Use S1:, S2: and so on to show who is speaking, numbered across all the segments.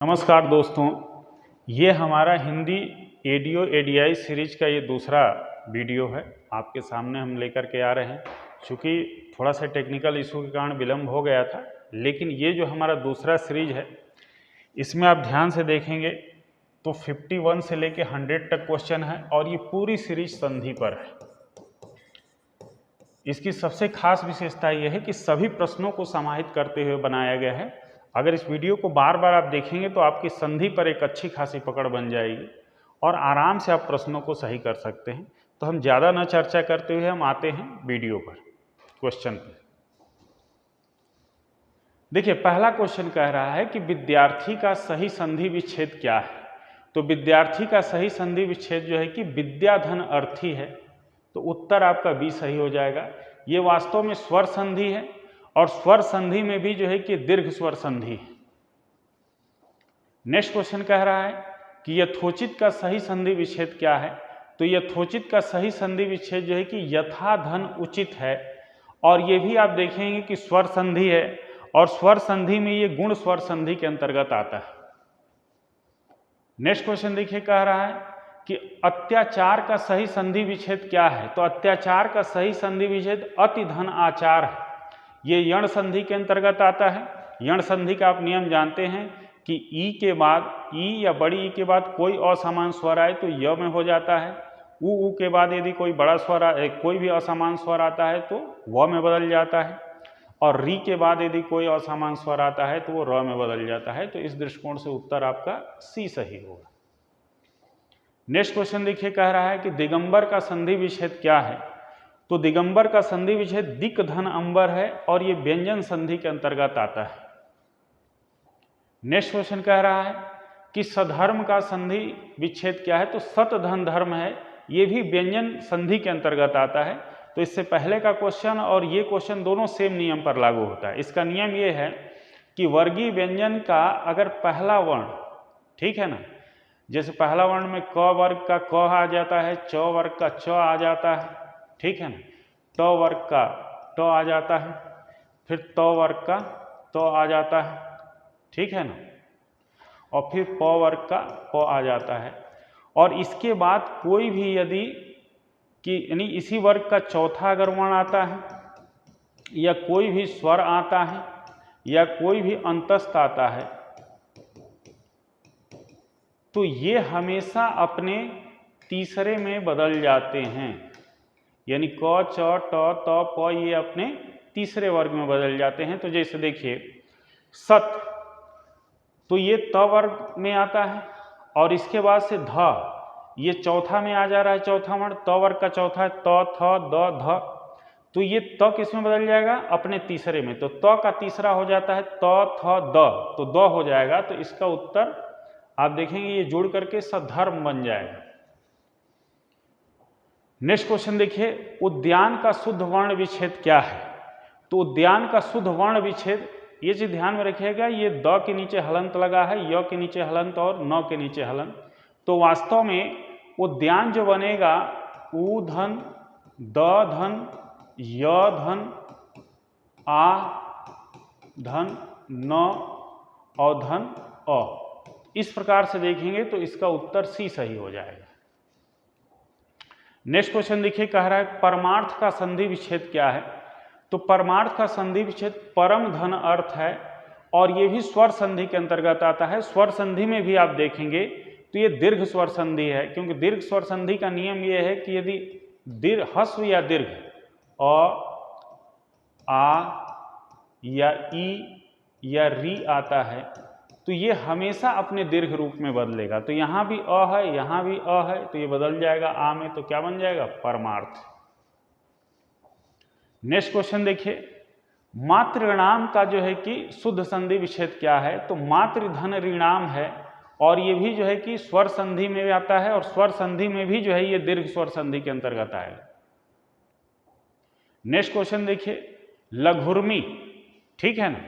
S1: नमस्कार दोस्तों, ये हमारा हिंदी एडीओ एडीआई सीरीज का ये दूसरा वीडियो है। आपके सामने हम लेकर के आ रहे हैं। चूँकि थोड़ा सा टेक्निकल इशू के कारण विलम्ब हो गया था, लेकिन ये जो हमारा दूसरा सीरीज है इसमें आप ध्यान से देखेंगे तो 51 से लेके 100 तक क्वेश्चन है और ये पूरी सीरीज संधि पर है। इसकी सबसे खास विशेषता यह है कि सभी प्रश्नों को समाहित करते हुए बनाया गया है। अगर इस वीडियो को बार बार आप देखेंगे तो आपकी संधि पर एक अच्छी खासी पकड़ बन जाएगी और आराम से आप प्रश्नों को सही कर सकते हैं। तो हम ज़्यादा न चर्चा करते हुए हम आते हैं वीडियो पर, क्वेश्चन पर। देखिए, पहला क्वेश्चन कह रहा है कि विद्यार्थी का सही संधि विच्छेद क्या है। तो विद्यार्थी का सही संधि विच्छेद जो है कि विद्याधन अर्थी है, तो उत्तर आपका बी सही हो जाएगा। ये वास्तव में स्वर संधि है और स्वर संधि में भी जो है कि दीर्घ स्वर संधि है। नेक्स्ट क्वेश्चन कह रहा है कि यथोचित का सही संधि विच्छेद क्या है। तो यथोचित का सही संधि विच्छेद जो है कि यथा धन उचित है, और ये भी आप देखेंगे कि स्वर संधि है और स्वर संधि में ये गुण स्वर संधि के अंतर्गत आता है। नेक्स्ट क्वेश्चन देखिए, कह रहा है कि अत्याचार का सही संधि विच्छेद क्या है। तो अत्याचार का सही संधि विच्छेद अति धन आचार है। ये यण संधि के अंतर्गत आता है। यण संधि का आप नियम जानते हैं कि ई के बाद, ई या बड़ी ई के बाद कोई असमान स्वर आए तो य में हो जाता है। उ के बाद यदि कोई बड़ा स्वर कोई भी असमान स्वर आता है तो व में बदल जाता है, और री के बाद यदि कोई असमान स्वर आता है तो वो र में बदल जाता है। तो इस दृष्टिकोण से उत्तर आपका सी सही होगा। नेक्स्ट क्वेश्चन देखिए, कह रहा है कि दिगंबर का संधि विच्छेद क्या है। तो दिगंबर का संधि विच्छेद दिक धन अंबर है और ये व्यंजन संधि के अंतर्गत आता है। नेक्स्ट क्वेश्चन कह रहा है कि सधर्म का संधि विच्छेद क्या है। तो सत धन धर्म है, ये भी व्यंजन संधि के अंतर्गत आता है। तो इससे पहले का क्वेश्चन और ये क्वेश्चन दोनों सेम नियम पर लागू होता है। इसका नियम ये है कि वर्गीय व्यंजन का अगर पहला वर्ण, ठीक है ना, जैसे पहला वर्ण में क वर्ग का क आ जाता है, च वर्ग का च आ जाता है, ठीक है ना, ट वर्ग का ट आ जाता है, फिर त वर्ग का त आ जाता है, ठीक है ना, और फिर प वर्ग का प आ जाता है। और इसके बाद कोई भी यदि कि यानी इसी वर्ग का चौथा अगर वर्ण आता है, या कोई भी स्वर आता है, या कोई भी अंतस्थ आता है, तो ये हमेशा अपने तीसरे में बदल जाते हैं। यानी क च ट त प ये अपने तीसरे वर्ग में बदल जाते हैं। तो जैसे देखिए, सत, तो ये त वर्ग में आता है, और इसके बाद से ध, ये चौथा में आ जा रहा है, चौथा वर्ण त वर्ग का चौथा है, त थ द ध, तो ये त किस में बदल जाएगा, अपने तीसरे में। तो त का तीसरा हो जाता है त थ द, तो द हो जाएगा। तो इसका उत्तर आप देखेंगे ये जुड़ करके सधर्म बन जाएगा। नेक्स्ट क्वेश्चन देखिए, उद्यान का शुद्ध वर्ण विच्छेद क्या है। तो उद्यान का शुद्ध वर्ण विच्छेद, ये चीज ध्यान में रखिएगा, ये द के नीचे हलंत लगा है, य के नीचे हलंत और न के नीचे हलंत। तो वास्तव में उद्यान जो बनेगा, उ धन द धन य धन आ धन न और धन अ, इस प्रकार से देखेंगे तो इसका उत्तर सी सही हो जाएगा। नेक्स्ट क्वेश्चन देखिए, कह रहा है परमार्थ का संधि विच्छेद क्या है। तो परमार्थ का संधि विच्छेद परम धन अर्थ है, और ये भी स्वर संधि के अंतर्गत आता है। स्वर संधि में भी आप देखेंगे तो ये दीर्घ स्वर संधि है, क्योंकि दीर्घ स्वर संधि का नियम ये है कि यदि दीर्घ ह्रस्व या दीर्घ अ, आ या ई या री आता है, तो ये हमेशा अपने दीर्घ रूप में बदलेगा। तो यहाँ भी अ है, यहाँ भी अ है, तो ये बदल जाएगा आ में, तो क्या बन जाएगा, परमार्थ। नेक्स्ट क्वेश्चन देखिए, मातृणाम का जो है कि शुद्ध संधि विच्छेद क्या है। तो मातृ धन ऋणाम है, और ये भी जो है कि स्वर संधि में आता है, और स्वर संधि में भी जो है ये दीर्घ स्वर संधि के अंतर्गत आएगा। नेक्स्ट क्वेश्चन देखिए, लघुर्मी, ठीक है ना,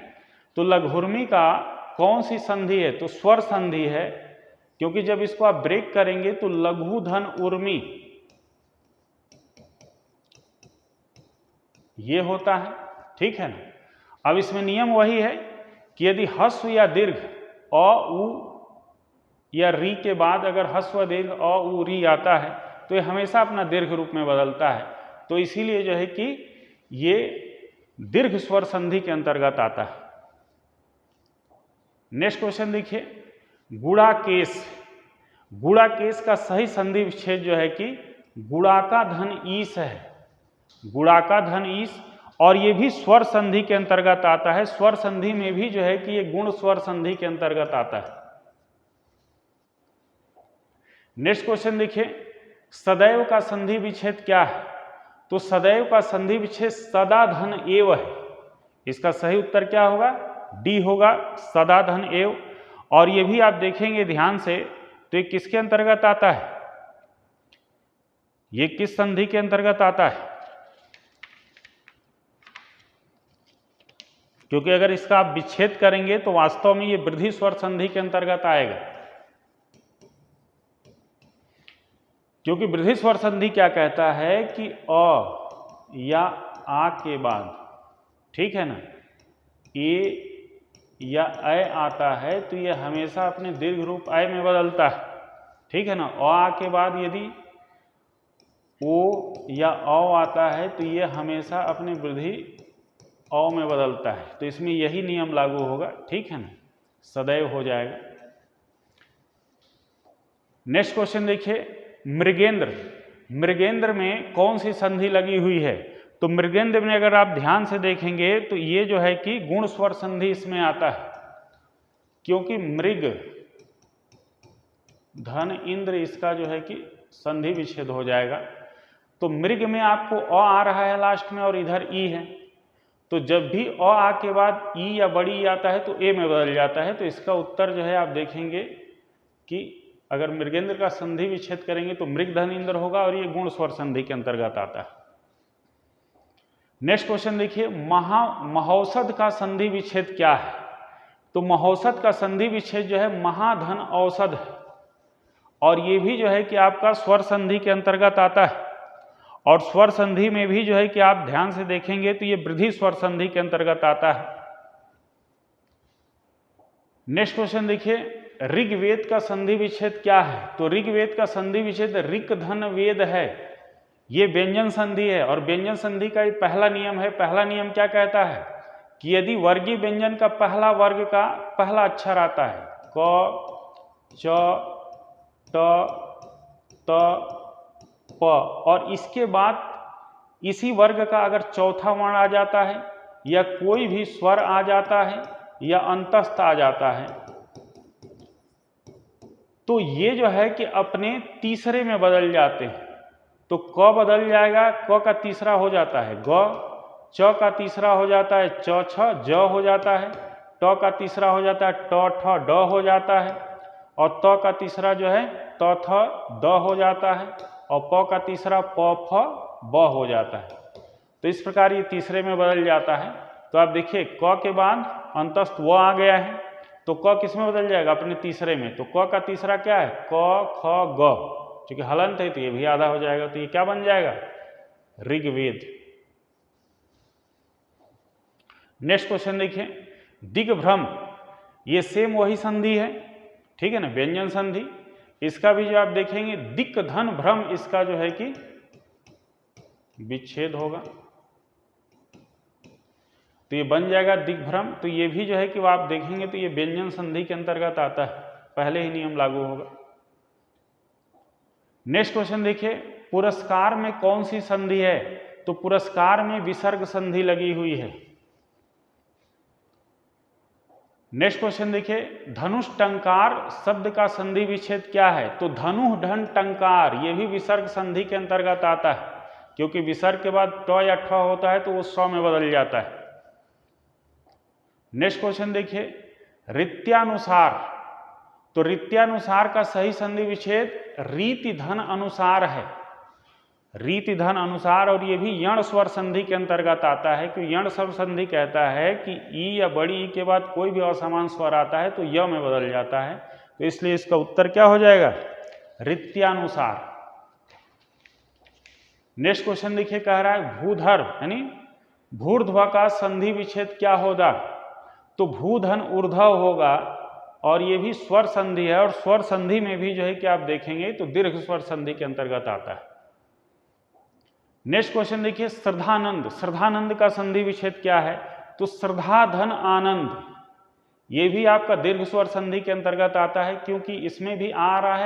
S1: तो लघुर्मी का कौन सी संधि है। तो स्वर संधि है, क्योंकि जब इसको आप ब्रेक करेंगे तो लघु धन उर्मी ये होता है, ठीक है ना। अब इसमें नियम वही है कि यदि ह्रस्व या दीर्घ अ उ या री के बाद अगर ह्रस्व दीर्घ अ उ री आता है तो ये हमेशा अपना दीर्घ रूप में बदलता है। तो इसीलिए जो है कि ये दीर्घ स्वर संधि के अंतर्गत आता है। नेक्स्ट क्वेश्चन देखिए, गुणाकेश। गुणाकेश का सही संधि विच्छेद जो है कि गुणाका धन ईस है, गुणाका धन ईस, और ये भी स्वर संधि के अंतर्गत आता है। स्वर संधि में भी जो है कि ये गुण स्वर संधि के अंतर्गत आता है। नेक्स्ट क्वेश्चन देखिए, सदैव का संधि विच्छेद क्या है? तो सदैव का संधि विच्छेद सदा धन एव है। इसका सही उत्तर क्या होगा? डी होगा, सदा धन एव। और ये भी आप देखेंगे ध्यान से तो ये किसके अंतर्गत आता है? ये किस संधि के अंतर्गत आता है? क्योंकि अगर इसका आप विच्छेद करेंगे तो वास्तव में ये वृद्धि स्वर संधि के अंतर्गत आएगा। क्योंकि वृद्धि स्वर संधि क्या कहता है कि अ या आ के बाद, ठीक है ना, ए या अय आता है तो ये हमेशा अपने दीर्घ रूप अय में बदलता है, ठीक है ना। आ के बाद यदि ओ या औ आता है तो ये हमेशा अपनी वृद्धि औ में बदलता है। तो इसमें यही नियम लागू होगा, ठीक है ना, सदैव हो जाएगा। नेक्स्ट क्वेश्चन देखिए, मृगेंद्र। मृगेंद्र में कौन सी संधि लगी हुई है? तो मृगेंद्र में अगर आप ध्यान से देखेंगे तो ये जो है कि गुण स्वर संधि इसमें आता है, क्योंकि मृग धन इंद्र इसका जो है कि संधि विच्छेद हो जाएगा। तो मृग में आपको अ आ रहा है लास्ट में और इधर ई है, तो जब भी अ आ के बाद ई या बड़ी ई आता है तो ए में बदल जाता है। तो इसका उत्तर जो है आप देखेंगे कि अगर मृगेंद्र का संधि विच्छेद करेंगे तो मृग धन इंद्र होगा और ये गुण स्वर संधि के अंतर्गत आता है। नेक्स्ट क्वेश्चन देखिए, महौषध का संधि विच्छेद क्या है? तो महौषध का संधि विच्छेद जो है महाधन औषध है, और ये भी जो है कि आपका स्वर संधि के अंतर्गत आता है। और स्वर संधि में भी जो है कि आप ध्यान से देखेंगे तो ये वृद्धि स्वर संधि के अंतर्गत आता है। नेक्स्ट क्वेश्चन देखिए, ऋग्वेद का संधि विच्छेद क्या है? तो ऋग्वेद का संधि विच्छेद ऋक धन वेद है। ये व्यंजन संधि है, और व्यंजन संधि का ये पहला नियम है। पहला नियम क्या कहता है कि यदि वर्गीय व्यंजन का पहला वर्ग का पहला अक्षर आता है, क, च, ट, त, प, और इसके बाद इसी वर्ग का अगर चौथा वर्ण आ जाता है या कोई भी स्वर आ जाता है या अंतस्थ आ जाता है, तो ये जो है कि अपने तीसरे में बदल जाते हैं। तो क बदल जाएगा, क का तीसरा हो जाता है ग, च का तीसरा हो जाता है च छ ज हो जाता है, ट का तीसरा हो जाता है ट ठ ड हो जाता है, और त का तीसरा जो है त थ द हो जाता है, और प का तीसरा प फ ब हो जाता है। तो इस प्रकार ये तीसरे में बदल जाता है। तो आप देखिए क के बाद अंतस्थ व आ गया है, तो क किस में बदल जाएगा? अपने तीसरे में। तो क का तीसरा क्या है? क ख ग, क्योंकि हलंत है तो ये भी आधा हो जाएगा, तो ये क्या बन जाएगा? ऋग्वेद। नेक्स्ट क्वेश्चन देखिए, दिग्भ्रम। ये सेम वही संधि है, ठीक है ना, व्यंजन संधि। इसका भी जो आप देखेंगे दिक् धन भ्रम, इसका जो है कि विच्छेद होगा, तो ये बन जाएगा दिग्भ्रम। तो ये भी जो है कि आप देखेंगे तो ये व्यंजन संधि के अंतर्गत आता है, पहले ही नियम लागू होगा। नेक्स्ट क्वेश्चन देखिए, पुरस्कार में कौन सी संधि है? तो पुरस्कार में विसर्ग संधि लगी हुई है। नेक्स्ट क्वेश्चन देखिए, धनुष टंकार शब्द का संधि विच्छेद क्या है? तो धनु ढन टंकार, ये भी विसर्ग संधि के अंतर्गत आता है, क्योंकि विसर्ग के बाद ट या ठ होता है तो वो स में बदल जाता है। नेक्स्ट क्वेश्चन देखिए, रीत्यानुसार। तो रीत्यानुसार का सही संधि विच्छेद रीति धन अनुसार है, रीति धन अनुसार, और ये भी यण स्वर संधि के अंतर्गत आता है। कि यण स्वर संधि कहता है कि ई या बड़ी ई के बाद कोई भी असमान स्वर आता है तो य में बदल जाता है, तो इसलिए इसका उत्तर क्या हो जाएगा? रीत्यानुसार। नेक्स्ट क्वेश्चन देखिए, कह रहा है भूधर यानी भूर्ध्व का संधि विच्छेद क्या होगा? तो भूधन ऊर्ध्व होगा, और ये भी स्वर संधि है, और स्वर संधि में भी जो है कि आप देखेंगे तो दीर्घ स्वर संधि के अंतर्गत आता है। नेक्स्ट क्वेश्चन देखिए, श्रद्धानंद। श्रद्धानंद का संधि विच्छेद क्या है? तो श्रद्धा धन आनंद, ये भी आपका दीर्घ स्वर संधि के अंतर्गत आता है, क्योंकि इसमें भी आ रहा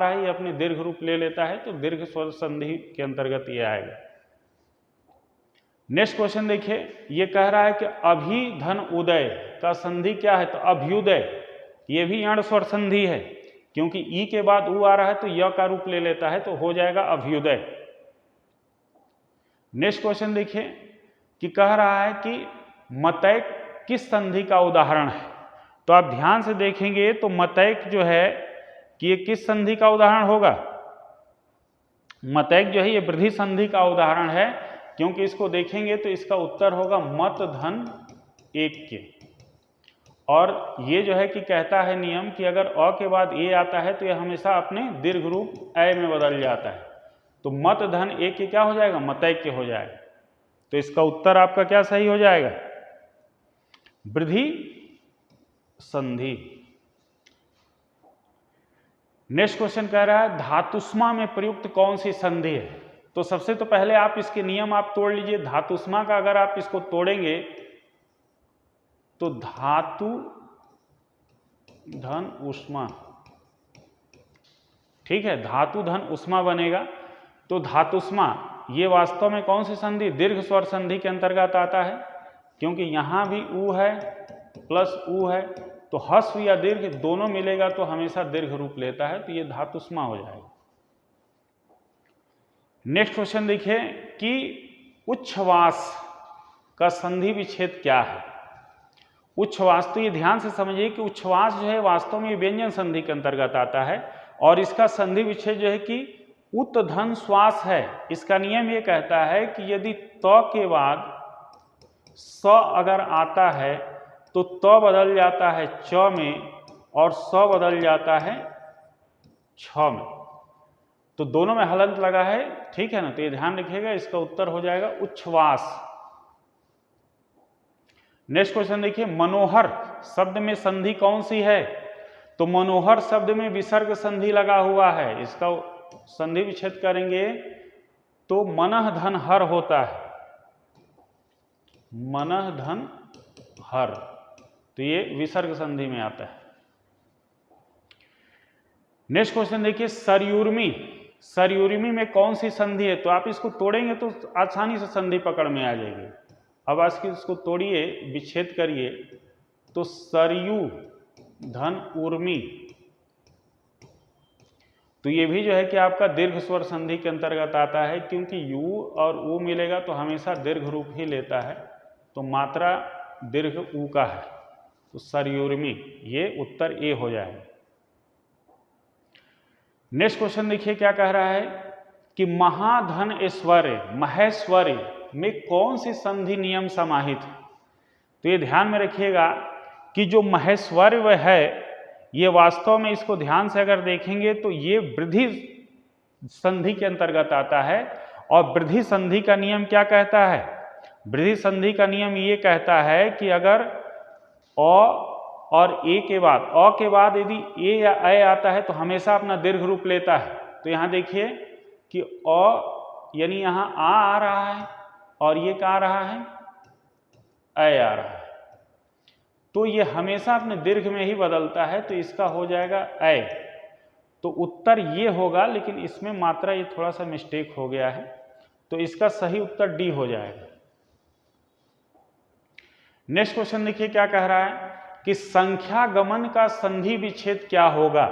S1: है, ये अपने दीर्घ रूप ले लेता है, तो दीर्घ स्वर संधि के अंतर्गत ये आएगा। नेक्स्ट क्वेश्चन देखिए, ये कह रहा है कि अभि धन उदय का संधि क्या है? तो अभ्युदय, ये भी यण स्वर संधि है, क्योंकि ई के बाद उ आ रहा है तो य का रूप ले लेता है, तो हो जाएगा अभ्युदय। नेक्स्ट क्वेश्चन देखिए कि कह रहा है कि मतैक किस संधि का उदाहरण है? तो आप ध्यान से देखेंगे तो मतैक जो है कि ये किस संधि का उदाहरण होगा? मतैक जो है ये वृद्धि संधि का उदाहरण है, क्योंकि इसको देखेंगे तो इसका उत्तर होगा मत धन एक के। और ये जो है कि कहता है नियम कि अगर अ के बाद ए आता है तो ये हमेशा अपने दीर्घ रूप ऐ में बदल जाता है, तो मत धन एक के क्या हो जाएगा? मतैक के हो जाएगा। तो इसका उत्तर आपका क्या सही हो जाएगा? वृद्धि संधि। नेक्स्ट क्वेश्चन कह रहा है धातुष्मा में प्रयुक्त कौन सी संधि है? तो सबसे तो पहले आप इसके नियम आप तोड़ लीजिए। धातुष्मा का अगर आप इसको तोड़ेंगे तो धातु धन उष्मा, ठीक है, धातु धन उष्मा बनेगा। तो धातुष्मा ये वास्तव में कौन सी संधि? दीर्घ स्वर संधि के अंतर्गत आता है, क्योंकि यहां भी उ है प्लस उ है, तो हस्व या दीर्घ दोनों मिलेगा तो हमेशा दीर्घ रूप लेता है, तो ये धातुष्मा हो जाएगा। नेक्स्ट क्वेश्चन देखिए कि उच्छ्वास का संधि विच्छेद क्या है? उच्छ्वास, तो ये ध्यान से समझिए कि उच्छ्वास जो है वास्तव में व्यंजन संधि के अंतर्गत आता है, और इसका संधि विच्छेद जो है कि उत धन श्वास है। इसका नियम ये कहता है कि यदि त के बाद स अगर आता है तो त बदल जाता है च में और स बदल जाता है छ में, तो दोनों में हलंत लगा है, ठीक है ना, तो ये ध्यान रखिएगा, इसका उत्तर हो जाएगा उच्छ्वास। नेक्स्ट क्वेश्चन देखिए, मनोहर शब्द में संधि कौन सी है? तो मनोहर शब्द में विसर्ग संधि लगा हुआ है, इसका संधि विच्छेद करेंगे तो मनः धन हर होता है, मनः धन हर, तो ये विसर्ग संधि में आता है। नेक्स्ट क्वेश्चन देखिए, सरयूर्मी। सरयूर्मी में कौन सी संधि है? तो आप इसको तोड़ेंगे तो आसानी से संधि पकड़ में आ जाएगी। अब आज की इसको तोड़िए, विच्छेद करिए, तो सरयू धन उर्मी, तो ये भी जो है कि आपका दीर्घ स्वर संधि के अंतर्गत आता है, क्योंकि यू और ऊ मिलेगा तो हमेशा दीर्घ रूप ही लेता है, तो मात्रा दीर्घ ऊ का है, तो सरयूर्मी, ये उत्तर ए हो जाएगा। नेक्स्ट क्वेश्चन देखिए क्या कह रहा है कि महाधन ऐश्वर्य महेश्वर्य में कौन सी संधि नियम समाहित है? तो ये ध्यान में रखिएगा कि जो महेश्वर्य है ये वास्तव में, इसको ध्यान से अगर देखेंगे तो ये वृद्धि संधि के अंतर्गत आता है, और वृद्धि संधि का नियम क्या कहता है? वृद्धि संधि का नियम ये कहता है कि अगर अ और ए के बाद, अ के बाद यदि ए या ऐ आता है तो हमेशा अपना दीर्घ रूप लेता है। तो यहाँ देखिए कि अ यानी यहाँ आ रहा है और ये क्या आ रहा है? ऐ आ रहा है, तो ये हमेशा अपने दीर्घ में ही बदलता है, तो इसका हो जाएगा ऐ। तो उत्तर ये होगा, लेकिन इसमें मात्रा ये थोड़ा सा मिस्टेक हो गया है, तो इसका सही उत्तर डी हो जाएगा। नेक्स्ट क्वेश्चन देखिए क्या कह रहा है कि संख्या गमन का संधि विच्छेद क्या होगा?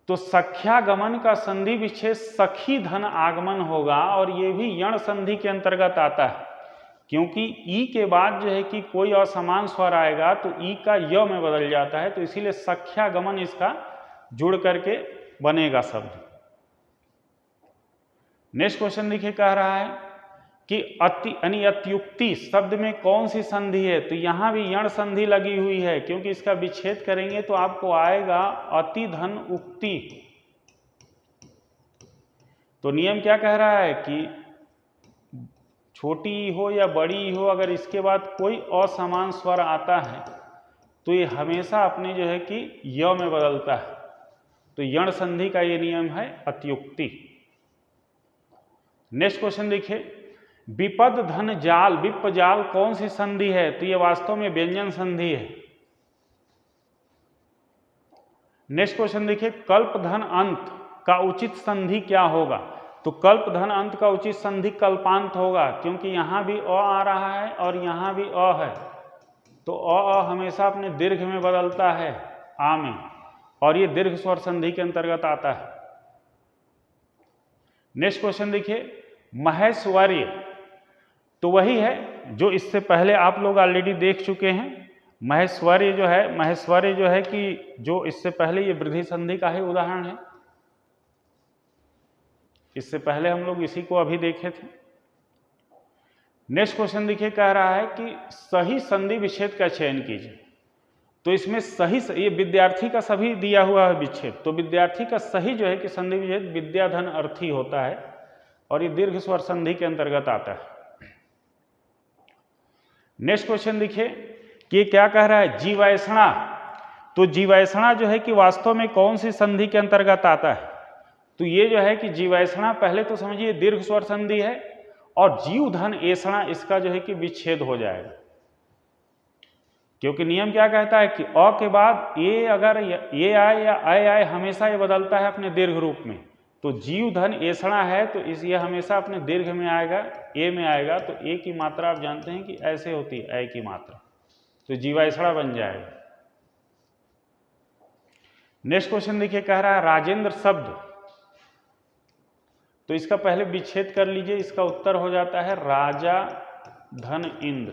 S1: तो संख्या गमन का संधि विच्छेद सखी धन आगमन होगा, और ये भी यण संधि के अंतर्गत आता है, क्योंकि ई के बाद जो है कि कोई असमान स्वर आएगा तो ई का य में बदल जाता है, तो इसीलिए संख्या गमन इसका जुड़ करके बनेगा शब्द। नेक्स्ट क्वेश्चन देखिए कह रहा है कि अत्युक्ति शब्द में कौन सी संधि है? तो यहां भी यण संधि लगी हुई है, क्योंकि इसका विच्छेद करेंगे तो आपको आएगा अति धन उक्ति। तो नियम क्या कह रहा है कि छोटी हो या बड़ी हो, अगर इसके बाद कोई असमान स्वर आता है तो ये हमेशा अपने जो है कि य में बदलता है, तो यण संधि का ये नियम है अत्युक्ति। नेक्स्ट क्वेश्चन देखिए, विपद धन जाल विप जाल कौन सी संधि है? तो ये वास्तव में व्यंजन संधि है। नेक्स्ट क्वेश्चन देखिए, कल्प धन अंत का उचित संधि क्या होगा? तो कल्प धन अंत का उचित संधि कल्पांत होगा, क्योंकि यहां भी अ आ रहा है और यहां भी अ है, तो अ हमेशा अपने दीर्घ में बदलता है आ में, और ये दीर्घ स्वर संधि के अंतर्गत आता है। नेक्स्ट क्वेश्चन देखिए, महेश्वर्य, तो वही है जो इससे पहले आप लोग ऑलरेडी देख चुके हैं। महेश्वर्य जो है कि जो इससे पहले ये वृद्धि संधि का ही उदाहरण है। इससे पहले हम लोग इसी को अभी देखे थे। नेक्स्ट क्वेश्चन देखिए, कह रहा है कि सही संधि विच्छेद का चयन कीजिए। तो इसमें सही, ये विद्यार्थी का सभी दिया हुआ है विच्छेद, तो विद्यार्थी का सही जो है कि संधि विच्छेद विद्याधन अर्थी होता है, और ये दीर्घ स्वर संधि के अंतर्गत आता है। नेक्स्ट क्वेश्चन देखिए कि ये क्या कह रहा है, जीवैषणा। तो जीवैषणा जो है कि वास्तव में कौन सी संधि के अंतर्गत आता है? तो ये जो है कि जीवैषणा, पहले तो समझिए दीर्घ स्वर संधि है, और जीव धन ऐषणा इसका जो है कि विच्छेद हो जाएगा, क्योंकि नियम क्या कहता है कि अ के बाद ए अगर ये आए या अय आए, हमेशा ये बदलता है अपने दीर्घ रूप में। तो जीव धन ऐषणा है, तो इस ये हमेशा अपने दीर्घ में आएगा, ए में आएगा, तो ए की मात्रा आप जानते हैं कि ऐसे होती है, ए की मात्रा, तो जीवैषणा बन जाएगा। नेक्स्ट क्वेश्चन देखिए, कह रहा है राजेंद्र शब्द, तो इसका पहले विच्छेद कर लीजिए, इसका उत्तर हो जाता है राजा धन इंद्र।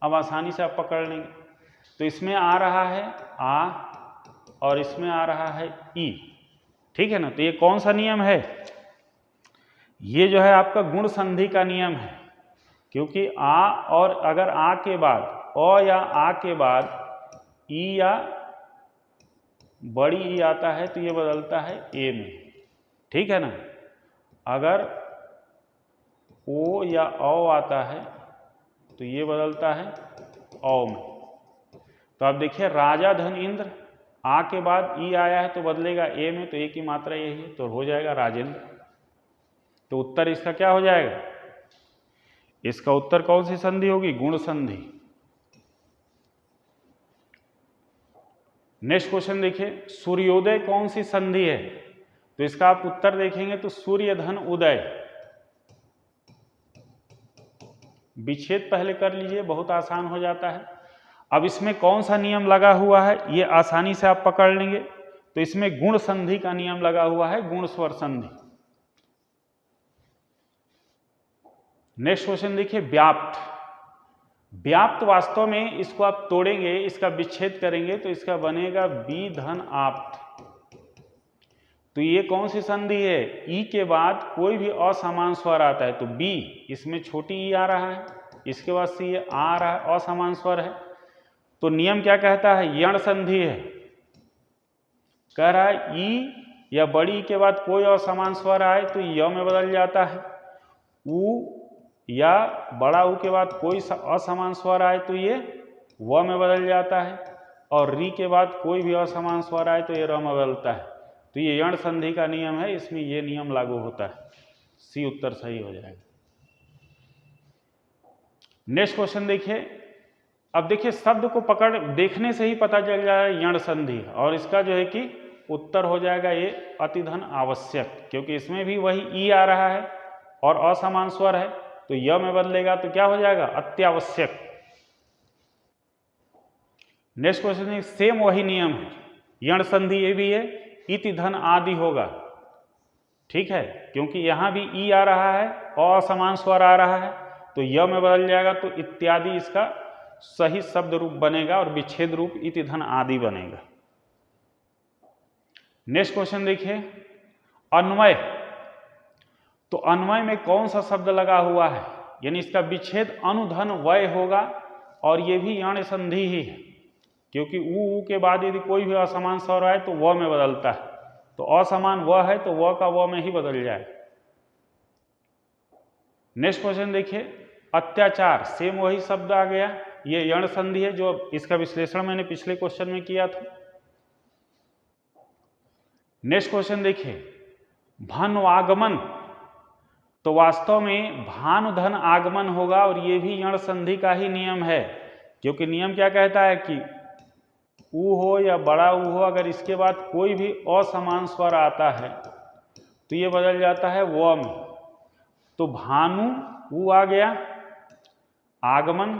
S1: अब आसानी से आप पकड़ लेंगे, तो इसमें आ रहा है आ और इसमें आ रहा है ई, ठीक है ना। तो ये कौन सा नियम है? ये जो है आपका गुण संधि का नियम है, क्योंकि आ और अगर आ के बाद अ या आ के बाद ई या बड़ी ई आता है, तो ये बदलता है ए में, ठीक है ना। अगर ओ या औ आता है तो ये बदलता है औ में। तो आप देखिए राजा धन इंद्र, आ के बाद ई आया है तो बदलेगा ए में, तो ए की मात्रा यही है, तो हो जाएगा राजेंद्र। तो उत्तर इसका क्या हो जाएगा? इसका उत्तर कौन सी संधि होगी? गुण संधि। नेक्स्ट क्वेश्चन देखिए, सूर्योदय कौन सी संधि है? तो इसका आप उत्तर देखेंगे तो सूर्य धन उदय, विच्छेद पहले कर लीजिए, बहुत आसान हो जाता है। अब इसमें कौन सा नियम लगा हुआ है, ये आसानी से आप पकड़ लेंगे। तो इसमें गुण संधि का नियम लगा हुआ है, गुण स्वर संधि। नेक्स्ट क्वेश्चन देखिए, व्याप्त। व्याप्त वास्तव में इसको आप तोड़ेंगे, इसका विच्छेद करेंगे, तो इसका बनेगा बी धन आप्त। तो ये कौन सी संधि है? ई के बाद कोई भी असमान स्वर आता है, तो बी, इसमें छोटी ई आ रहा है, इसके बाद सी आ रहा है, असमान स्वर है, तो नियम क्या कहता है? यण संधि है। कह रहा है ई या बड़ी ई के बाद कोई असमान स्वर आए तो य में बदल जाता है, उ या बड़ा उ के बाद कोई असमान स्वर आए तो ये व में बदल जाता है, और री के बाद कोई भी असमान स्वर आए तो ये र में बदलता है। तो ये यण संधि का नियम है, इसमें ये नियम लागू होता है। सी उत्तर सही हो जाएगा। नेक्स्ट क्वेश्चन देखिए, अब देखिए शब्द को पकड़ देखने से ही पता चल जाएगा यण संधि, और इसका जो है कि उत्तर हो जाएगा ये अतिधन आवश्यक, क्योंकि इसमें भी वही ई आ रहा है और असमान स्वर है, तो य में बदलेगा तो क्या हो जाएगा? अत्यावश्यक। नेक्स्ट क्वेश्चन, सेम वही नियम है, यण संधि ये भी है, इति धन आदि होगा, ठीक है, क्योंकि यहां भी ई आ रहा है और असमान स्वर आ रहा है, तो य में बदल जाएगा, तो इत्यादि इसका सही शब्द रूप बनेगा और विच्छेद रूप इति धन आदि बनेगा। नेक्स्ट क्वेश्चन देखिए, अन्वय। तो अन्वय में कौन सा शब्द लगा हुआ है? यानी इसका विच्छेद अनुधन वय होगा, और ये भी यण संधि ही है, क्योंकि उ के बाद यदि कोई भी असमान स्वर आए तो व में बदलता है, तो असमान व है तो व का व में ही बदल जाए। नेक्स्ट क्वेश्चन देखिए, अत्याचार, सेम वही शब्द आ गया, ये यण संधि है, जो इसका विश्लेषण मैंने पिछले क्वेश्चन में किया था। नेक्स्ट क्वेश्चन देखिए, भानुआगमन, तो वास्तव में भानु धन आगमन होगा और ये भी यण संधि का ही नियम है, क्योंकि नियम क्या कहता है कि ऊ हो या बड़ा ऊ हो, अगर इसके बाद कोई भी असमान स्वर आता है तो ये बदल जाता है व में। तो भानु ऊ आ गया, आगमन,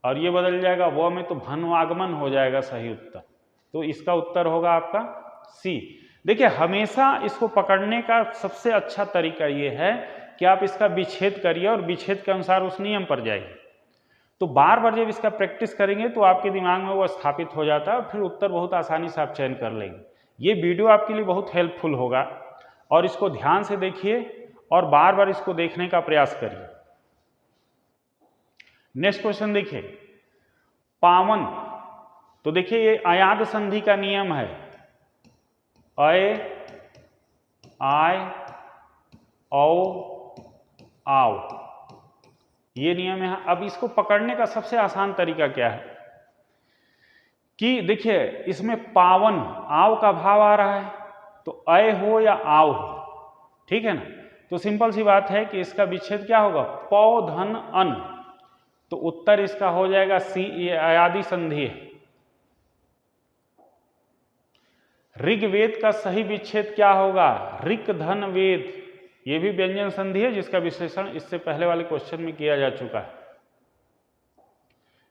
S1: और ये बदल जाएगा व में, तो भानुआगमन हो जाएगा सही उत्तर। तो इसका उत्तर होगा आपका सी। देखिए, हमेशा इसको पकड़ने का सबसे अच्छा तरीका ये है कि आप इसका विच्छेद करिए और विच्छेद के अनुसार उस नियम पर जाइए। तो बार बार जब इसका प्रैक्टिस करेंगे तो आपके दिमाग में वो स्थापित हो जाता है और फिर उत्तर बहुत आसानी से आप चयन कर लेंगे। ये वीडियो आपके लिए बहुत हेल्पफुल होगा और इसको ध्यान से देखिए और बार बार इसको देखने का प्रयास करिए। नेक्स्ट क्वेश्चन देखिए, पावन, तो देखिए ये अयाद संधि का नियम है, अय, आय, औ, आओ, ये नियम है। अब इसको पकड़ने का सबसे आसान तरीका क्या है कि देखिए इसमें पावन, आव का भाव आ रहा है, तो अय हो या आव हो, ठीक है ना। तो सिंपल सी बात है कि इसका विच्छेद क्या होगा, पौ धन अन, तो उत्तर इसका हो जाएगा सी, ये अयादी संधि है। ऋग्वेद का सही विच्छेद क्या होगा, ऋक धन वेद, ये भी व्यंजन संधि है जिसका विश्लेषण इससे पहले वाले क्वेश्चन में किया जा चुका है।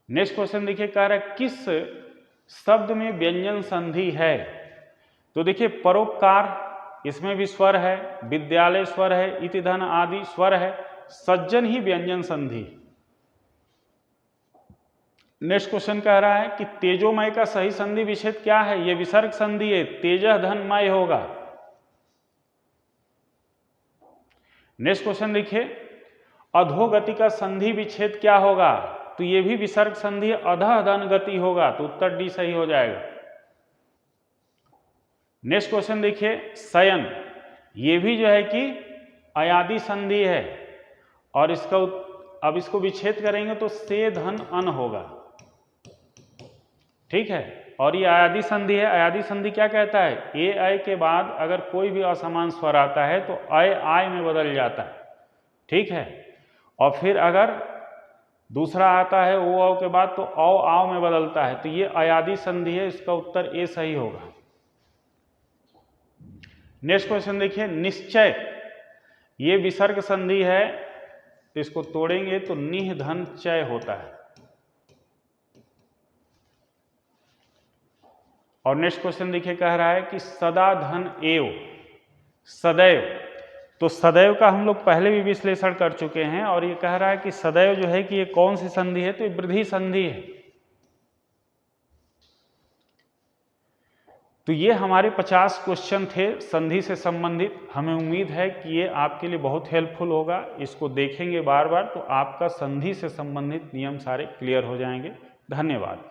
S1: नेक्स्ट क्वेश्चन देखिए, कह रहा है किस शब्द में व्यंजन संधि है। तो देखिए परोपकार, इसमें भी स्वर है, विद्यालय स्वर है, इति धन आदि स्वर है, सज्जन ही व्यंजन संधि। नेक्स्ट क्वेश्चन कह रहा है कि तेजोमय का सही संधि विच्छेद क्या है, यह विसर्ग संधि है, तेजः धन मय होगा। नेक्स्ट क्वेश्चन देखिए, अधोगति का संधि विच्छेद क्या होगा, तो यह भी विसर्ग संधि, अधः धन गति होगा, तो उत्तर डी सही हो जाएगा। नेक्स्ट क्वेश्चन देखिए, शयन, ये भी जो है कि अयादी संधि है और इसका अब इसको विच्छेद करेंगे तो से धन अन होगा, ठीक है। और ये अयादी संधि है। अयादी संधि क्या कहता है, ए आय के बाद अगर कोई भी असमान स्वर आता है तो अय आय में बदल जाता है, ठीक है। और फिर अगर दूसरा आता है ओ औ के बाद तो औ आव में बदलता है, तो ये अयादी संधि है, इसका उत्तर ए सही होगा। नेक्स्ट क्वेश्चन देखिए, निश्चय, ये विसर्ग संधि है, तो इसको तोड़ेंगे तो निह धन चय होता है। और नेक्स्ट क्वेश्चन देखिए, कह रहा है कि सदा धन एव, सदैव, तो सदैव का हम लोग पहले भी विश्लेषण कर चुके हैं और ये कह रहा है कि सदैव जो है कि ये कौन सी संधि है, तो ये वृद्धि संधि है। तो ये हमारे 50 क्वेश्चन थे संधि से संबंधित। हमें उम्मीद है कि ये आपके लिए बहुत हेल्पफुल होगा। इसको देखेंगे बार बार तो आपका संधि से संबंधित नियम सारे क्लियर हो जाएंगे। धन्यवाद।